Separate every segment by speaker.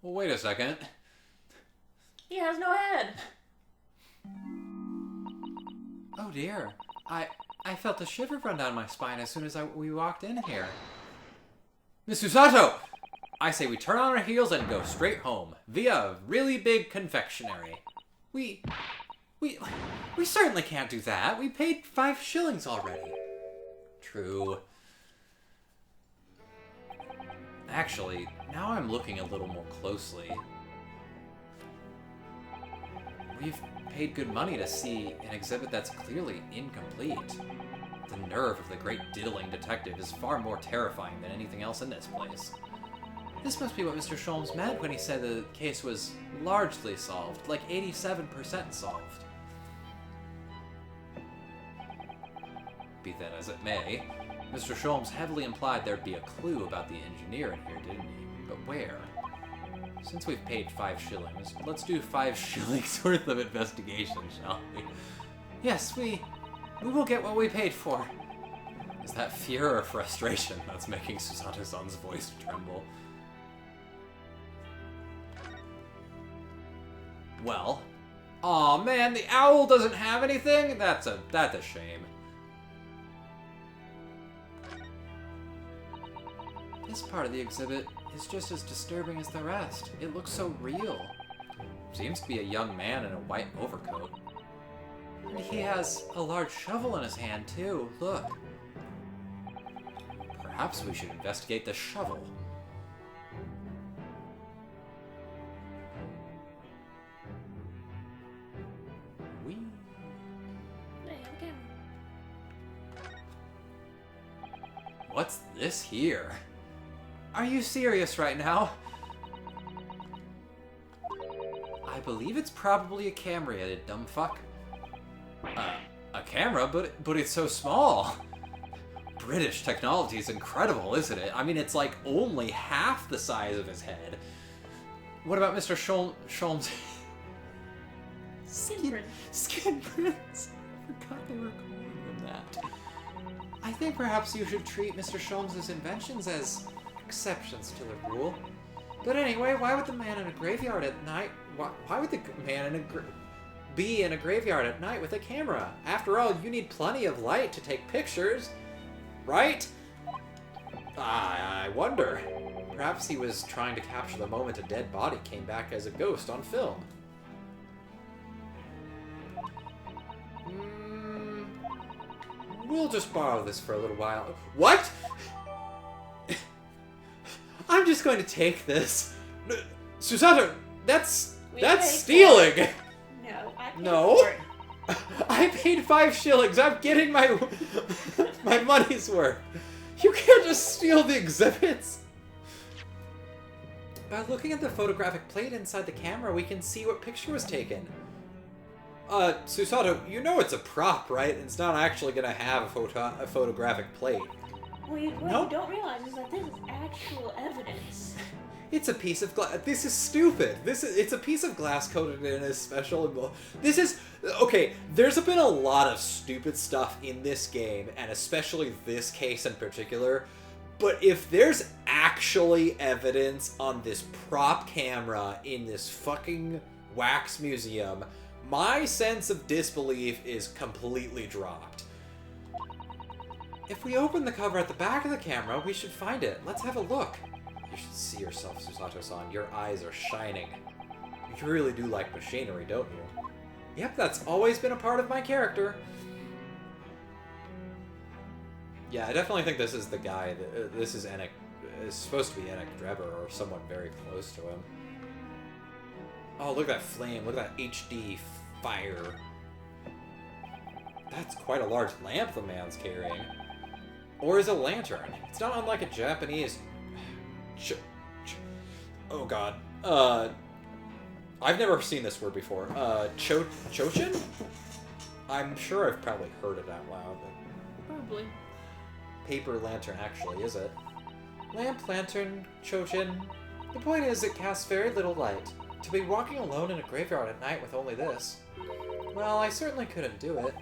Speaker 1: Well, wait a second.
Speaker 2: He has no head.
Speaker 1: Oh dear. I felt a shiver run down my spine as soon as we walked in here. Miss Susato! I say we turn on our heels and go straight home, via a really big confectionery. We certainly can't do that. We paid 5 shillings already. True. Actually, now I'm looking a little more closely. We've paid good money to see an exhibit that's clearly incomplete. The nerve of the great diddling detective is far more terrifying than anything else in this place. This must be what Mr. Sholmes meant when he said the case was largely solved, like 87% solved. Be that as it may, Mr. Sholmes heavily implied there'd be a clue about the engineer in here, didn't he? But where? Since we've paid 5 shillings, let's do 5 shillings worth of investigation, shall we? Yes, we will get what we paid for. Is that fear or frustration that's making Susato-san's voice tremble? Well, aw man, the owl doesn't have anything? That's a shame. This part of the exhibit is just as disturbing as the rest. It looks so real. Seems to be a young man in a white overcoat. And he has a large shovel in his hand, too. Look. Perhaps we should investigate the shovel. Whee. What's this here? Are you serious right now? I believe it's probably a camera, you dumb fuck. A camera? But it's so small. British technology is incredible, isn't it? I mean, it's like only half the size of his head. What about Mr. Sholmes? Skin prints. I forgot they were calling him that. I think perhaps you should treat Mr. Sholmes' inventions as exceptions to the rule. But anyway, why would the man in a graveyard at night... Why would the man be in a graveyard at night with a camera? After all, you need plenty of light to take pictures, right? I wonder. Perhaps he was trying to capture the moment a dead body came back as a ghost on film. We'll just borrow this for a little while. What? I'm just going to take this. Susato, that's stealing.
Speaker 2: No, I paid
Speaker 1: No.
Speaker 2: for it.
Speaker 1: I paid 5 shillings. I'm getting my money's worth. You can't just steal the exhibits. By looking at the photographic plate inside the camera, we can see what picture was taken. Susato, you know it's a prop, right? It's not actually gonna have a photographic plate.
Speaker 2: What you
Speaker 1: Nope.
Speaker 2: don't realize is that this is actual evidence.
Speaker 1: It's a piece of glass. This is stupid. It's a piece of glass coated in a special... This is... Okay, there's been a lot of stupid stuff in this game, and especially this case in particular, but if there's actually evidence on this prop camera in this fucking wax museum, my sense of disbelief is completely dropped. If we open the cover at the back of the camera, we should find it. Let's have a look. You should see yourself, Susato-san. Your eyes are shining. You really do like machinery, don't you? Yep, that's always been a part of my character. Yeah, I definitely think this is the guy. This is Enoch. It's supposed to be Enoch Drebber or someone very close to him. Oh, look at that flame. Look at that HD fire. That's quite a large lamp the man's carrying. Or is it a lantern? It's not unlike a Japanese... Oh god. I've never seen this word before. Chochin? I'm sure I've probably heard it out loud. But...
Speaker 2: Probably.
Speaker 1: Paper lantern, actually, is it? Lamp, lantern, Chochin. The point is, it casts very little light. To be walking alone in a graveyard at night with only this... Well, I certainly couldn't do it.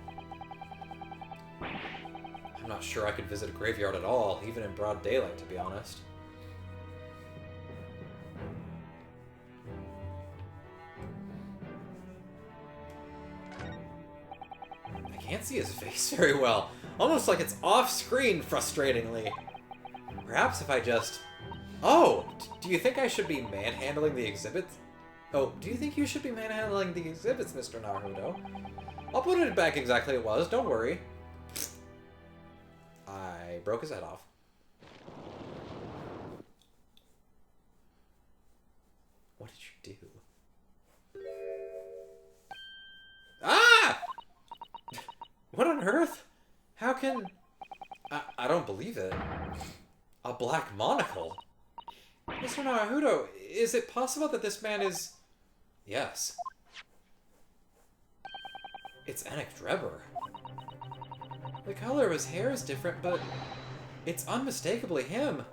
Speaker 1: I'm not sure I could visit a graveyard at all, even in broad daylight, to be honest. can't see his face very well. Almost like it's off-screen, frustratingly. Perhaps if I just... Oh! Do you think I should be manhandling the exhibits? Oh, do you think you should be manhandling the exhibits, Mr. Naruto? I'll put it back exactly it was, don't worry. I broke his head off. What did you do? Ah! What on earth? How can... I don't believe it. A black monocle? Mr. Naruto, is it possible that this man is... Yes. It's Anik Drebber. The color of his hair is different, but it's unmistakably him.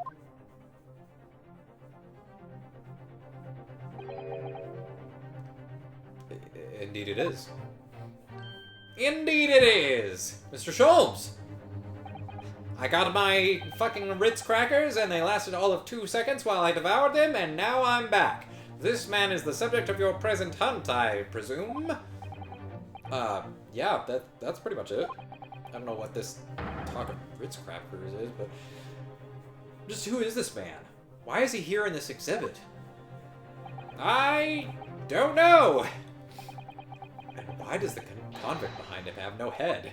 Speaker 1: Indeed it is. Indeed it is! Mr. Sholmes! I got my fucking Ritz crackers, and they lasted all of 2 seconds while I devoured them, and now I'm back. This man is the subject of your present hunt, I presume? Yeah, that's pretty much it. I don't know what this talk of Ritz crackers is, but... Just who is this man? Why is he here in this exhibit? I don't know! And why does the convict behind him have no head?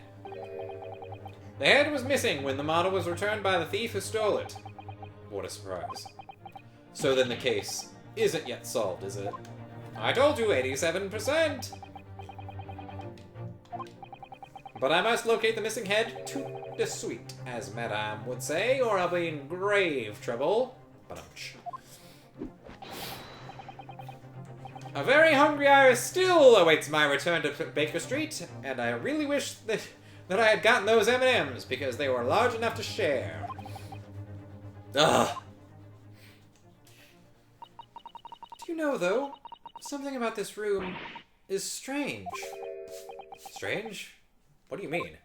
Speaker 1: The head was missing when the model was returned by the thief who stole it. What a surprise. So then the case isn't yet solved, is it? I told you, 87%! But I must locate the missing head to the suite, as Madame would say, or I'll be in grave trouble. Ba-dum-tsh. A very hungry iris still awaits my return to Baker Street, and I really wish that I had gotten those M&Ms, because they were large enough to share. Ugh. Do you know, though, something about this room is strange. Strange? What do you mean?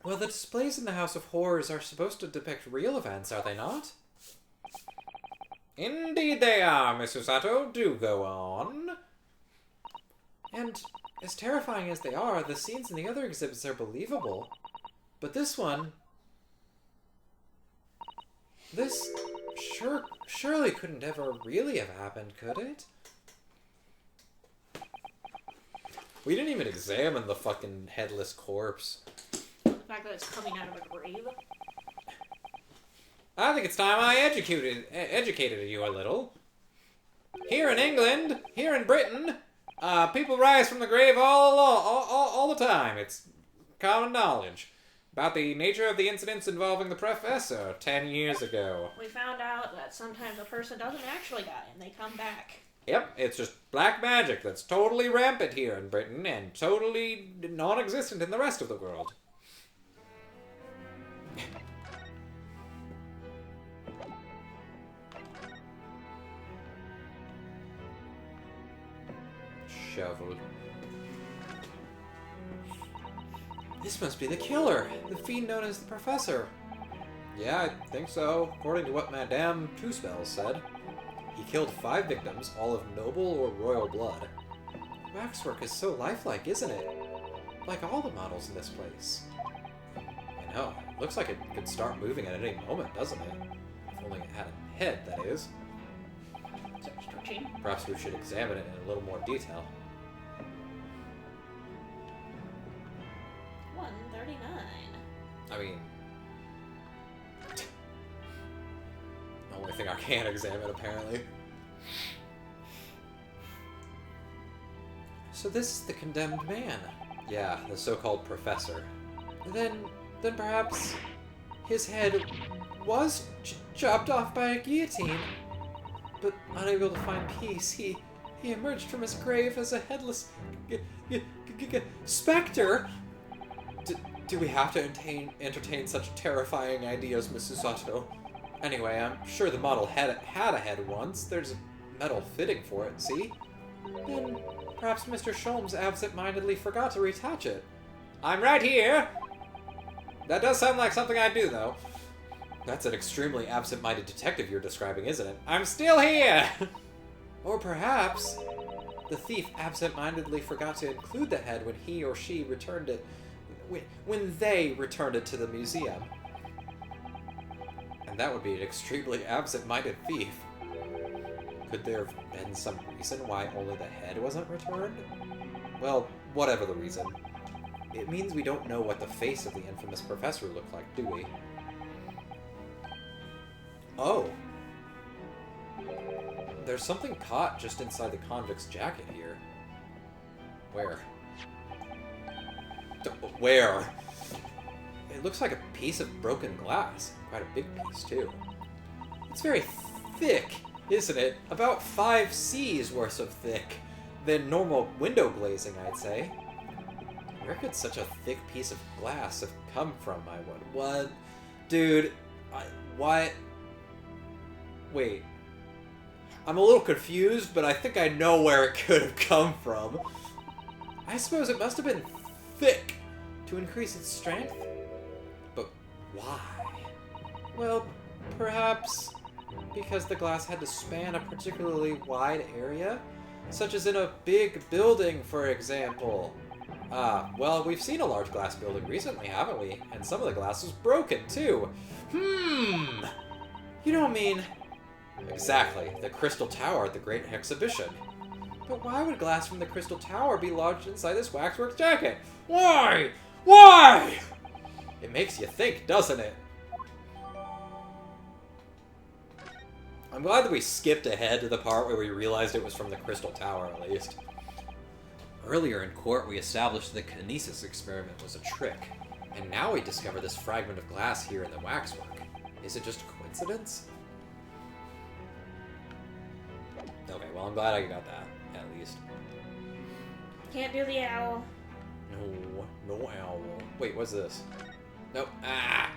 Speaker 1: Well, the displays in the House of Horrors are supposed to depict real events, are they not? Indeed they are, Mr. Sato. Do go on. And as terrifying as they are, the scenes in the other exhibits are believable. But this one... This surely couldn't ever really have happened, could it? We didn't even examine the fucking headless corpse.
Speaker 2: The fact that it's coming out of a grave.
Speaker 1: I think it's time I educated you a little. Here in England, here in Britain, people rise from the grave all the time. It's common knowledge about the nature of the incidents involving the professor 10 years ago.
Speaker 2: We found out that sometimes a person doesn't actually die and they come back.
Speaker 1: Yep, it's just black magic that's totally rampant here in Britain and totally non-existent in the rest of the world. Shovel. This must be the killer, the fiend known as the Professor. Yeah, I think so, according to what Madame Two-Spells said. He killed 5 victims, all of noble or royal blood. Waxwork is so lifelike, isn't it? Like all the models in this place. I know, it looks like it could start moving at any moment, doesn't it? If only it had a head, that is. Perhaps we should examine it in a little more detail.
Speaker 2: 139.
Speaker 1: I mean... the only thing I can examine, apparently. So this is the condemned man. Yeah, the so-called professor. Then perhaps his head was chopped off by a guillotine. But unable to find peace, he emerged from his grave as a headless specter. Do we have to entertain such terrifying ideas, Mrs. Sato? Anyway, I'm sure the model had a head once. There's a metal fitting for it, see? Then perhaps Mr. Sholmes absent-mindedly forgot to reattach it. I'm right here! That does sound like something I'd do, though. That's an extremely absent-minded detective you're describing, isn't it? I'm still here! Or perhaps the thief absent-mindedly forgot to include the head when he or she returned it... when they returned it to the museum. And that would be an extremely absent-minded thief. Could there have been some reason why only the head wasn't returned? Well, whatever the reason. It means we don't know what the face of the infamous professor looked like, do we? Oh. There's something caught just inside the convict's jacket here. Where? Where? It looks like a piece of broken glass. Quite a big piece, too. It's very thick, isn't it? About 5 C's worth of thick than normal window glazing, I'd say. Where could such a thick piece of glass have come from, I wonder? What? Dude, what? Wait. I'm a little confused, but I think I know where it could have come from. I suppose it must have been thick to increase its strength? But why? Well, perhaps because the glass had to span a particularly wide area? Such as in a big building, for example. Well, we've seen a large glass building recently, haven't we? And some of the glass was broken, too. You don't mean... Exactly, the Crystal Tower at the Great Exhibition. But why would glass from the Crystal Tower be lodged inside this waxwork jacket? Why? Why? It makes you think, doesn't it? I'm glad that we skipped ahead to the part where we realized it was from the Crystal Tower, at least. Earlier in court, we established the kinesis experiment was a trick, and now we discover this fragment of glass here in the waxwork. Is it just a coincidence? Okay, well, I'm glad I got that, at least.
Speaker 2: Can't do the owl.
Speaker 1: No owl. Wait, what's this? Nope. Ah!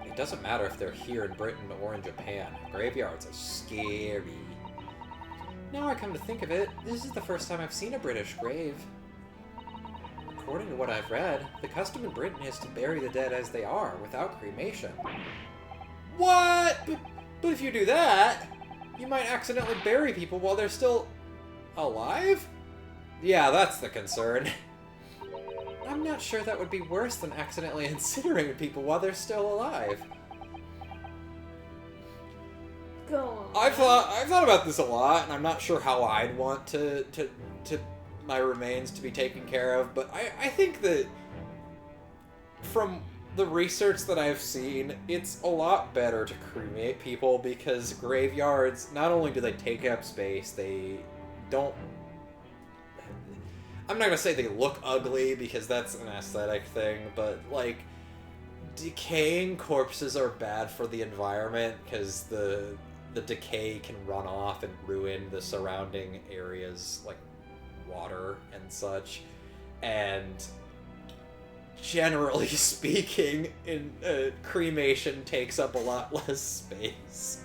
Speaker 1: It doesn't matter if they're here in Britain or in Japan. Graveyards are scary. Now I come to think of it, this is the first time I've seen a British grave. According to what I've read, the custom in Britain is to bury the dead as they are, without cremation. What? But if you do that, you might accidentally bury people while they're still alive? Yeah, that's the concern. I'm not sure that would be worse than accidentally incinerating people while they're still alive.
Speaker 2: Go on.
Speaker 1: I've thought about this a lot, and I'm not sure how I'd want to my remains to be taken care of, but I think that from the research that I've seen, it's a lot better to cremate people because graveyards, not only do they take up space, they don't... I'm not gonna say they look ugly because that's an aesthetic thing, but like decaying corpses are bad for the environment because the decay can run off and ruin the surrounding areas, like water and such. And generally speaking, cremation takes up a lot less space.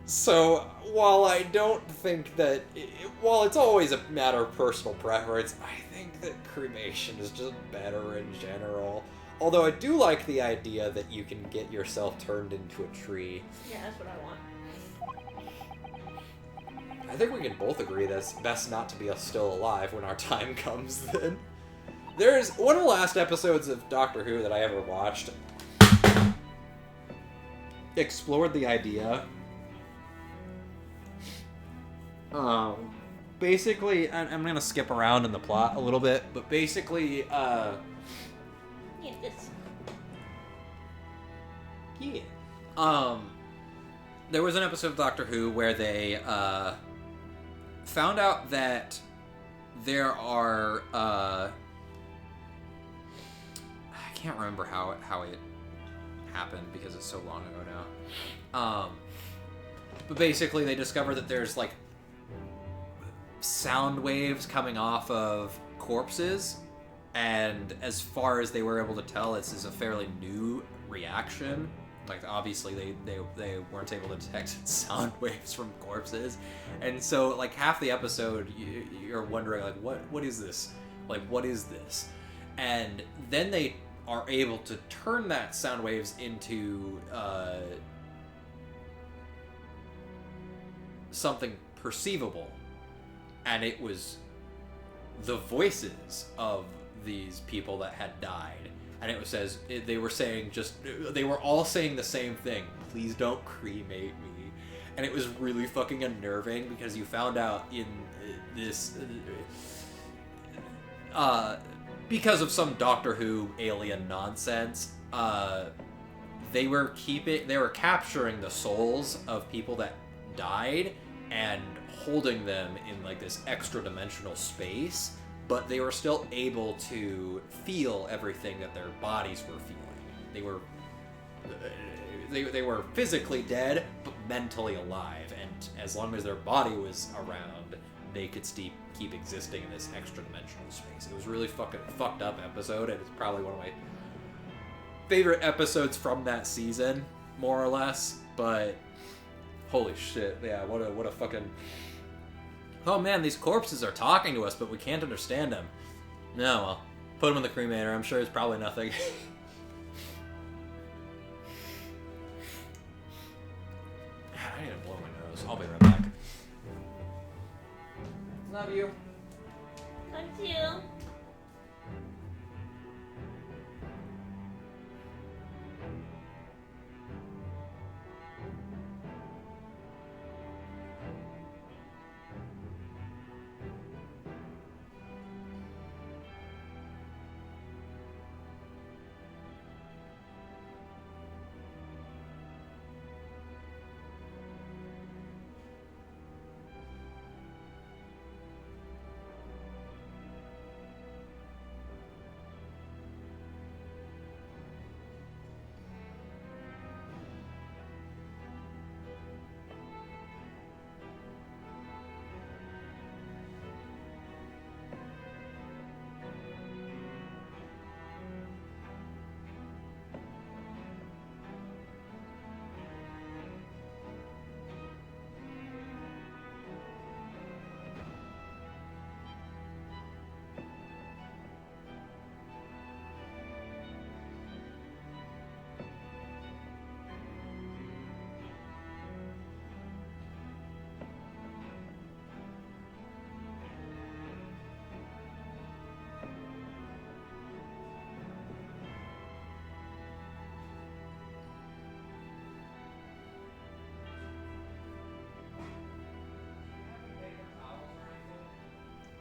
Speaker 1: So, while I don't think that... while it's always a matter of personal preference, I think that cremation is just better in general. Although I do like the idea that you can get yourself turned into a tree.
Speaker 2: Yeah, that's what I want.
Speaker 1: I think we can both agree that it's best not to be still alive when our time comes then. There's one of the last episodes of Doctor Who that I ever watched explored the idea... basically, I'm gonna skip around in the plot a little bit, but basically,
Speaker 2: Yeah, this.
Speaker 1: Yeah. There was an episode of Doctor Who where they, found out that there are, I can't remember how it happened because it's so long ago now. But basically they discovered that there's, like, sound waves coming off of corpses, and as far as they were able to tell, this is a fairly new reaction. Like, obviously they weren't able to detect sound waves from corpses, and so like half the episode you're wondering like what is this, like what is this, And then they are able to turn that sound waves into something perceivable. And it was the voices of these people that had died. And they were all saying the same thing. Please don't cremate me. And it was really fucking unnerving because you found out in this, because of some Doctor Who alien nonsense, they were capturing the souls of people that died and holding them in like this extra dimensional space, but they were still able to feel everything that their bodies were feeling. They were physically dead, but mentally alive, and as long as their body was around, they could keep existing in this extra dimensional space. It was really fucking fucked up episode, and it's probably one of my favorite episodes from that season, more or less. But holy shit, yeah, what a fucking... Oh man, these corpses are talking to us, but we can't understand them. No, well, put them in the cremator. I'm sure it's probably nothing. I need to blow my nose. I'll be right back. Love you.
Speaker 2: Love you.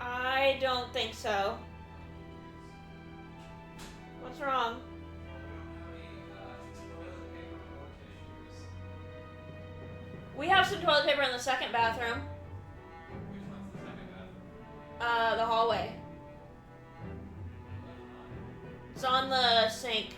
Speaker 2: I don't think so. What's wrong? We have some toilet paper in the second bathroom.
Speaker 1: Which one's the second bathroom?
Speaker 2: The hallway. It's on the sink.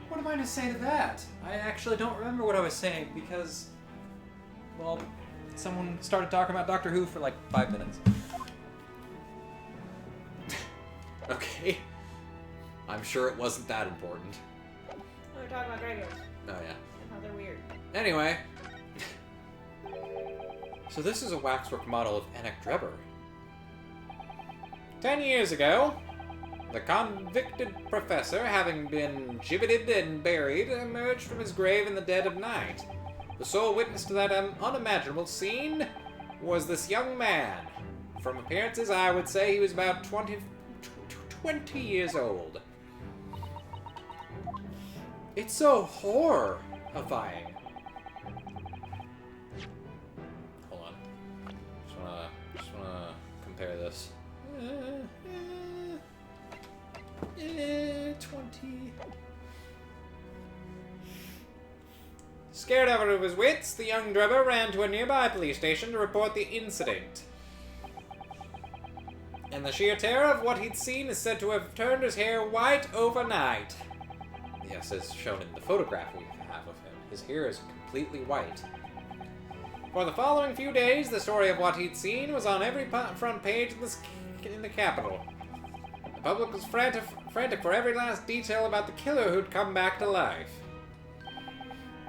Speaker 1: What am I to say to that? I actually don't remember what I was saying because, well, someone started talking about Doctor Who for like 5 minutes. Okay. I'm sure it wasn't that important.
Speaker 2: We were talking about graveyards.
Speaker 1: Oh, yeah.
Speaker 2: And how they're weird.
Speaker 1: Anyway. So this is a waxwork model of Enoch Drebber. 10 years ago, the convicted professor, having been gibbeted and buried, emerged from his grave in the dead of night. The sole witness to that unimaginable scene was this young man, From appearances, I would say he was about 20 years old. It's so horrifying. Hold on. Just wanna compare this. 20. Scared out of his wits, the young Drebber ran to a nearby police station to report the incident. And the sheer terror of what he'd seen is said to have turned his hair white overnight. Yes, as shown in the photograph we have of him. His hair is completely white. For the following few days, the story of what he'd seen was on every front page in the capital. The public was frantic for every last detail about the killer who'd come back to life.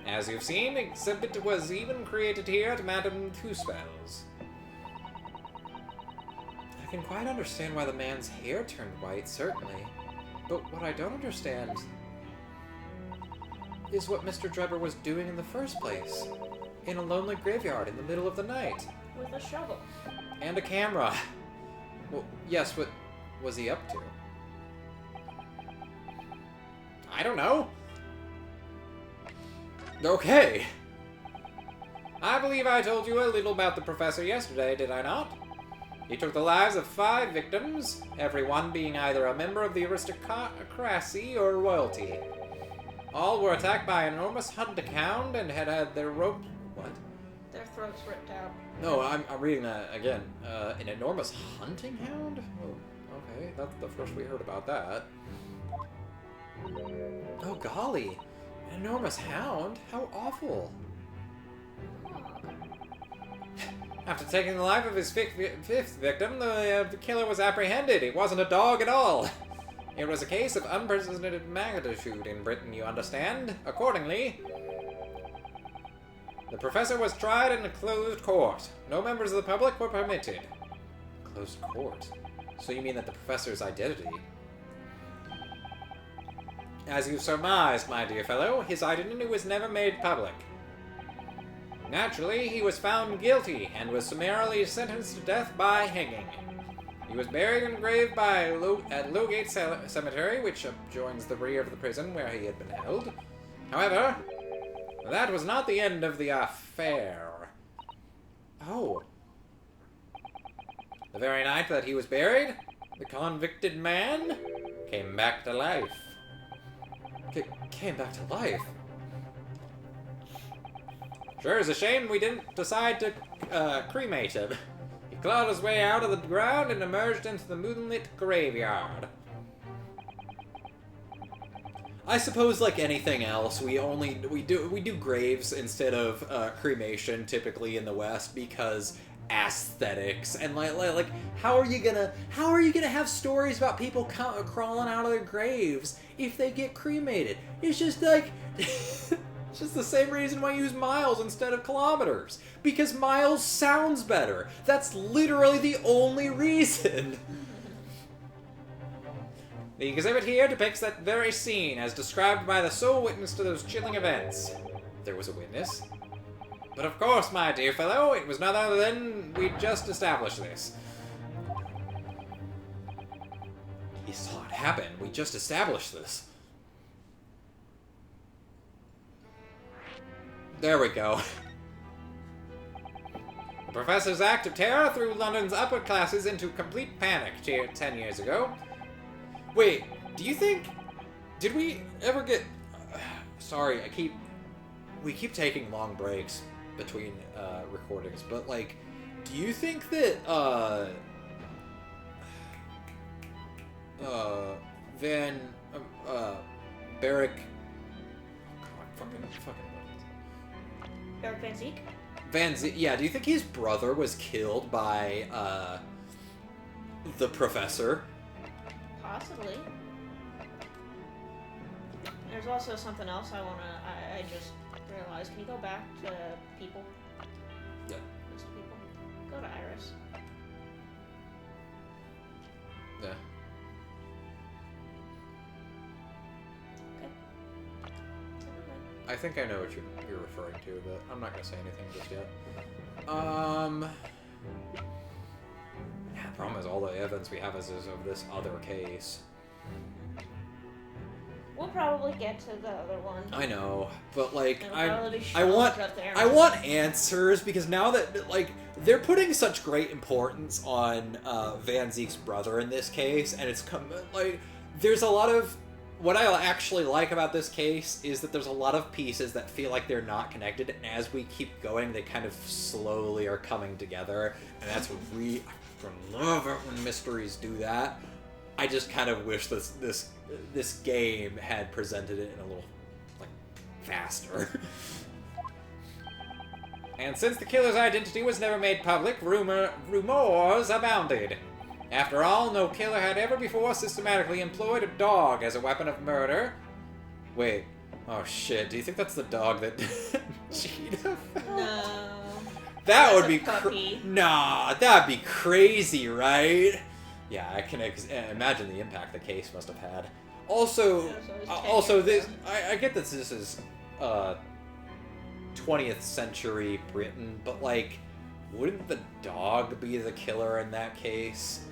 Speaker 1: As you've seen, an exhibit was even created here to Madame Two-Spells. I can quite understand why the man's hair turned white, certainly. But what I don't understand is what Mr. Drebber was doing in the first place. In a lonely graveyard in the middle of the night.
Speaker 2: With a shovel.
Speaker 1: And a camera. Well, yes, what was he up to? I don't know. Okay. I believe I told you a little about the professor yesterday, did I not? He took the lives of 5 victims, every one being either a member of the aristocracy or royalty. All were attacked by an enormous hunting-hound and had their rope... What?
Speaker 2: Their throats ripped out.
Speaker 1: No, I'm reading that again. An enormous hunting-hound? Oh, okay, that's the first we heard about that. Oh, golly. An enormous hound? How awful. After taking the life of his fifth victim, the killer was apprehended. It wasn't a dog at all. It was a case of unprecedented magnitude in Britain, you understand. Accordingly, the professor was tried in a closed court. No members of the public were permitted. Closed court? So you mean that the professor's identity... As you surmised, my dear fellow, his identity was never made public. Naturally, he was found guilty and was summarily sentenced to death by hanging. He was buried in a grave at Lowgate Cemetery, which adjoins the rear of the prison where he had been held. However, that was not the end of the affair. Oh. The very night that he was buried, the convicted man came back to life. Came back to life? Sure is a shame we didn't decide to cremate him. He clawed his way out of the ground and emerged into the moonlit graveyard. I suppose, like anything else, we do graves instead of cremation typically in the West because aesthetics and like how are you gonna have stories about people crawling out of their graves if they get cremated? It's just like it's just the same reason why I use miles instead of kilometers, because miles sounds better. That's literally the only reason. The exhibit here depicts that very scene as described by the sole witness to those chilling events. There was a witness. But of course, my dear fellow, it was none other than we'd just established this. He saw it happen. We just established this. There we go. The professor's act of terror threw London's upper classes into complete panic 10 years ago. Wait, do you think... Did we ever get... Sorry, we keep taking long breaks between recordings, but like, do you think that Barrick
Speaker 2: Eric Van Zeke?
Speaker 1: Van Zeke, yeah, do you think his brother was killed by the professor?
Speaker 2: Possibly. There's also something else I just realized. Can you go back to people?
Speaker 1: Yeah.
Speaker 2: List of people. Go to Iris.
Speaker 1: Yeah.
Speaker 2: Okay.
Speaker 1: I think I know what you're referring to, but I'm not gonna say anything just yet. problem is all the evidence we have is of this other case.
Speaker 2: We'll probably get to the other one.
Speaker 1: I know, but like
Speaker 2: I
Speaker 1: want answers, because now that like they're putting such great importance on Van Zeke's brother in this case, and it's like there's a lot of what I actually like about this case is that there's a lot of pieces that feel like they're not connected, and as we keep going, they kind of slowly are coming together, and that's I love it when mysteries do that. I just kind of wish this game had presented it in a little, like, faster. And since the killer's identity was never made public, rumors abounded. After all, no killer had ever before systematically employed a dog as a weapon of murder. Wait. Oh shit, do you think that's the dog that Cheetah found?
Speaker 2: No.
Speaker 1: That would be nah, that'd be crazy, right? Yeah, I can imagine the impact the case must have had. Also, this I get that this is 20th century Britain, but like, wouldn't the dog be the killer in that case?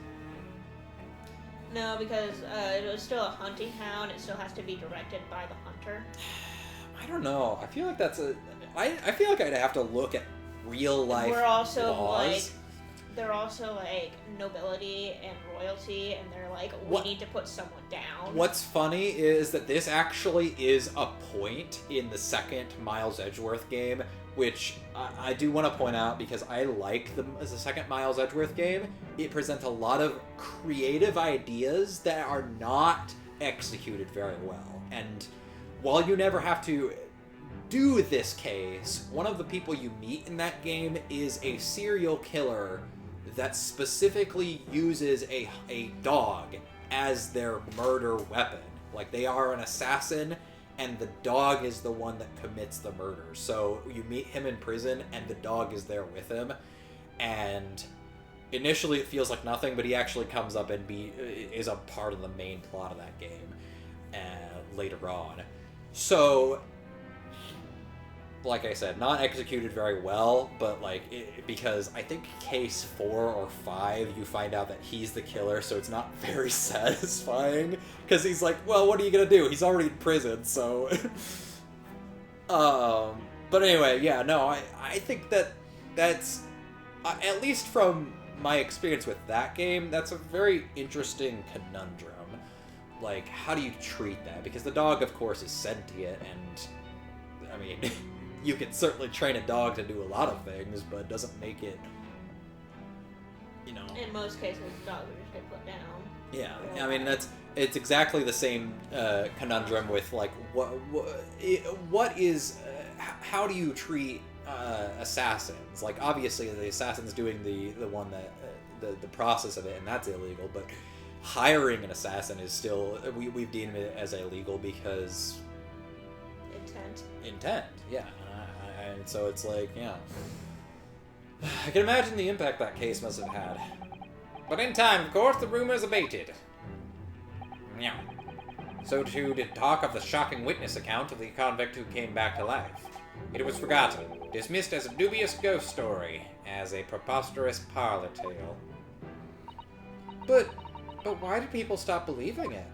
Speaker 2: No, because it was still a hunting hound. It still has to be directed by the hunter.
Speaker 1: I don't know. I feel like I feel like I'd have to look at real life
Speaker 2: We're also
Speaker 1: laws.
Speaker 2: they're also like nobility and royalty, and they're like, we need to put someone down.
Speaker 1: What's funny is that this actually is a point in the second Miles Edgeworth game, which I do want to point out because I like the second Miles Edgeworth game. It presents a lot of creative ideas that are not executed very well. And while you never have to do this case, one of the people you meet in that game is a serial killer that specifically uses a dog as their murder weapon. Like, they are an assassin, and the dog is the one that commits the murder. So you meet him in prison, and the dog is there with him, and initially it feels like nothing, but he actually comes up and is a part of the main plot of that game later on. So, like I said, not executed very well, but like, because I think case 4 or 5, you find out that he's the killer, so it's not very satisfying, because he's like, well, what are you gonna do? He's already in prison, so... but anyway, yeah, no, I think that's, at least from my experience with that game, that's a very interesting conundrum. Like, how do you treat that? Because the dog, of course, is sentient, and, I mean... You can certainly train a dog to do a lot of things, but it doesn't make it, you know...
Speaker 2: In most cases, dogs are just get put down.
Speaker 1: Yeah, I mean, it's exactly the same conundrum with, like, what is... how do you treat assassins? Like, obviously, the assassin's doing the one that... the process of it, and that's illegal, but hiring an assassin is still... We've deemed it as illegal because... Intent, yeah. And so it's like, yeah. I can imagine the impact that case must have had. But in time, of course, the rumors abated. Yeah. So too did talk of the shocking witness account of the convict who came back to life. It was forgotten, dismissed as a dubious ghost story, as a preposterous parlor tale. But why did people stop believing it?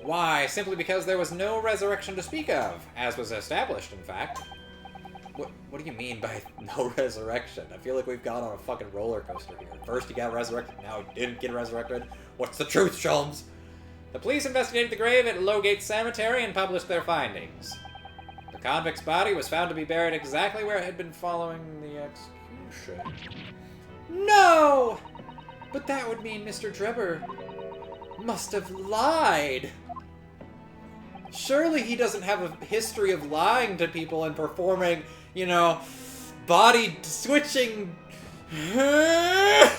Speaker 1: Why? Simply because there was no resurrection to speak of, as was established, in fact. What do you mean by no resurrection? I feel like we've gone on a fucking roller coaster here. First he got resurrected, now he didn't get resurrected. What's the truth, Sholmes? The police investigated the grave at Lowgate Cemetery and published their findings. The convict's body was found to be buried exactly where it had been following the execution. No! But that would mean Mr. Drebber must have lied. Surely he doesn't have a history of lying to people and performing, you know, body switching. That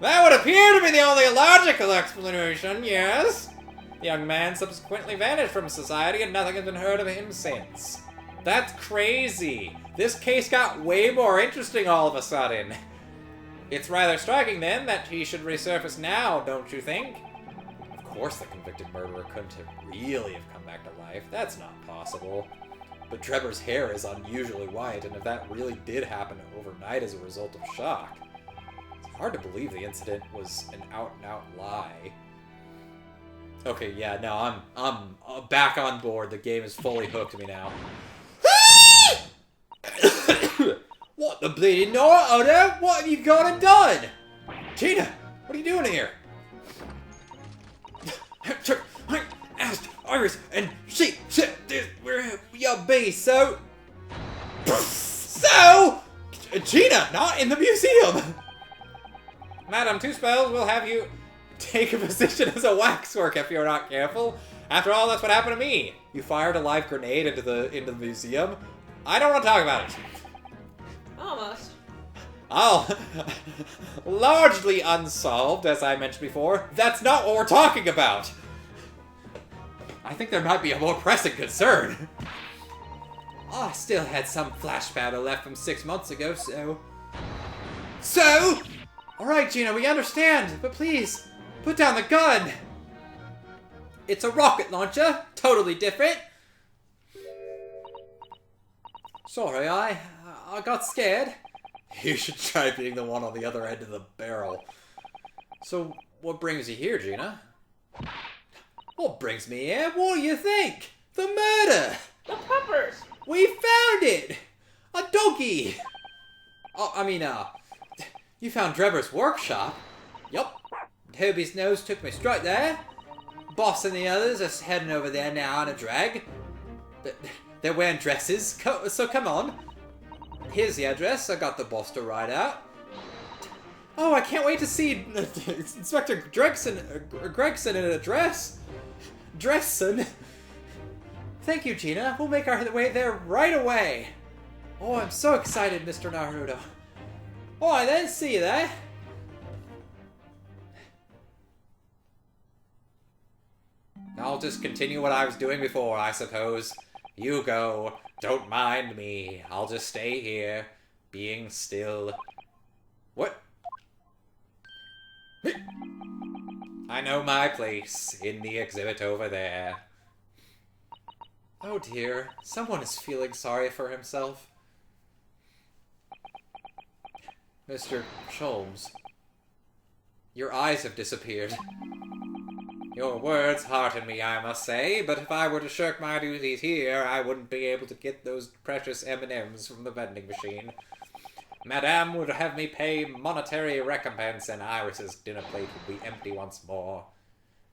Speaker 1: would appear to be the only logical explanation, yes. The young man subsequently vanished from society and nothing has been heard of him since. That's crazy. This case got way more interesting all of a sudden. It's rather striking, then, that he should resurface now, don't you think? Of course the convicted murderer couldn't have really have come back to life. That's not possible. But Drebber's hair is unusually white, and if that really did happen overnight as a result of shock, it's Hard to believe the incident was an out-and-out lie. Okay, yeah, no, I'm back on board. The game is fully hooked me now. What the bleeding Naruto? What have you gone and done? Gina, what are you doing here? I asked Iris, and she said where you be, so... So? Gina, not in the museum! Madam Two Spells will have you take a position as a waxwork if you're not careful. After all, that's what happened to me. You fired a live grenade into the museum. I don't want to talk about it.
Speaker 2: Almost.
Speaker 1: Oh, largely unsolved, as I mentioned before. That's not what we're talking about. I think there might be a more pressing concern. Oh, I still had some flash powder left from 6 months ago, so... So? Alright, Gina, we understand, but please, put down the gun. It's a rocket launcher, totally different. Sorry, I got scared. You should try being the one on the other end of the barrel. So, what brings you here, Gina? What brings me here? What do you think? The murder!
Speaker 2: The peppers!
Speaker 1: We found it! A doggy! Oh, I mean, you found Drever's workshop? Yup. Toby's nose took me straight there. Boss and the others are heading over there now on a drag. They're wearing dresses, so come on. Here's the address. I got the boss to write out. Oh, I can't wait to see Inspector Gregson in a dress. Dresson. Thank you, Gina. We'll make our way there right away. Oh, I'm so excited, Mr. Naruto. Alright then, see you there. I'll just continue what I was doing before, I suppose. You go. Don't mind me. I'll just stay here, being still. What? I know my place, in the exhibit over there. Oh dear, someone is feeling sorry for himself. Mr. Sholmes, your eyes have disappeared. Your words hearten me, I must say, but if I were to shirk my duties here, I wouldn't be able to get those precious M&Ms from the vending machine. Madame would have me pay monetary recompense, and Iris's dinner plate would be empty once more.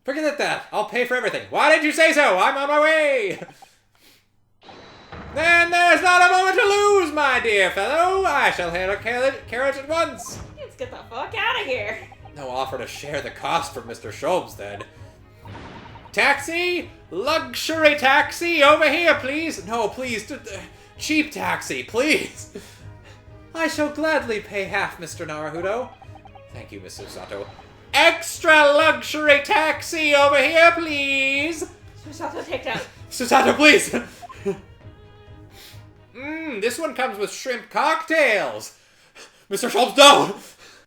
Speaker 1: Forget that! I'll pay for everything! Why did you say so? I'm on my way! Then there's not a moment to lose, my dear fellow! I shall hail a carriage at once!
Speaker 2: Let's get the fuck out of here!
Speaker 1: No offer to share the cost from Mr. Sholmes, then. Taxi! Luxury taxi! Over here, please! No, please! Cheap taxi, please! I shall gladly pay half, Mr. Naruto. Thank you, Mr. Sato. Extra luxury taxi over here, please!
Speaker 2: Susato, take down.
Speaker 1: Susato, please! This one comes with shrimp cocktails! Mr. Sholmes, no!